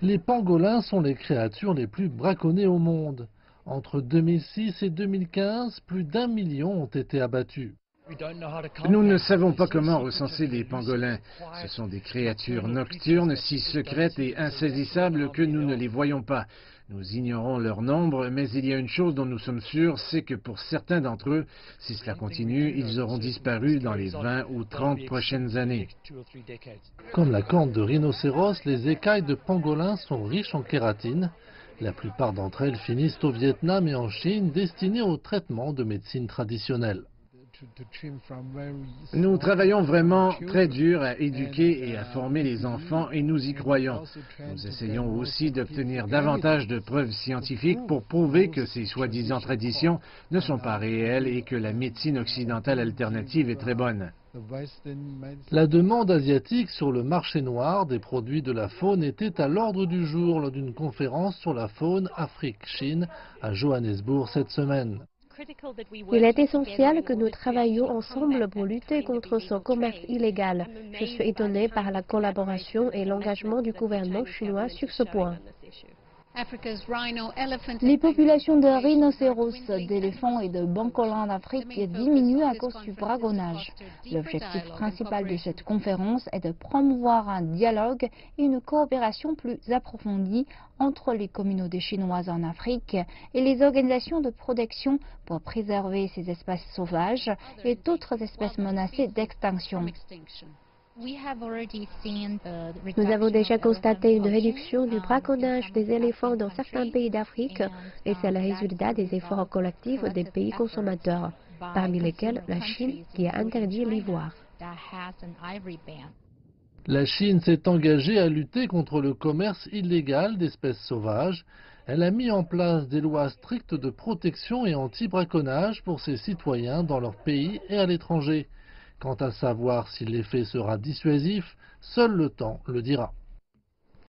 Les pangolins sont les créatures les plus braconnées au monde. Entre 2006 et 2015, plus d'1 million ont été abattus. Nous ne savons pas comment recenser les pangolins. Ce sont des créatures nocturnes si secrètes et insaisissables que nous ne les voyons pas. Nous ignorons leur nombre, mais il y a une chose dont nous sommes sûrs, c'est que pour certains d'entre eux, si cela continue, ils auront disparu dans les 20 ou 30 prochaines années. Comme la corne de rhinocéros, les écailles de pangolin sont riches en kératine. La plupart d'entre elles finissent au Vietnam et en Chine, destinées au traitement de médecine traditionnelle. Nous travaillons vraiment très dur à éduquer et à former les enfants et nous y croyons. Nous essayons aussi d'obtenir davantage de preuves scientifiques pour prouver que ces soi-disant traditions ne sont pas réelles et que la médecine occidentale alternative est très bonne. La demande asiatique sur le marché noir des produits de la faune était à l'ordre du jour lors d'une conférence sur la faune Afrique-Chine à Johannesburg cette semaine. Il est essentiel que nous travaillions ensemble pour lutter contre ce commerce illégal. Je suis étonnée par la collaboration et l'engagement du gouvernement chinois sur ce point. Les populations de rhinocéros, d'éléphants et de pangolins d'Afrique diminuent à cause du braconnage. L'objectif principal de cette conférence est de promouvoir un dialogue et une coopération plus approfondie entre les communautés chinoises en Afrique et les organisations de protection pour préserver ces espèces sauvages et d'autres espèces menacées d'extinction. Nous avons déjà constaté une réduction du braconnage des éléphants dans certains pays d'Afrique et c'est le résultat des efforts collectifs des pays consommateurs, parmi lesquels la Chine qui a interdit l'ivoire. La Chine s'est engagée à lutter contre le commerce illégal d'espèces sauvages. Elle a mis en place des lois strictes de protection et anti-braconnage pour ses citoyens dans leur pays et à l'étranger. Quant à savoir si l'effet sera dissuasif, seul le temps le dira.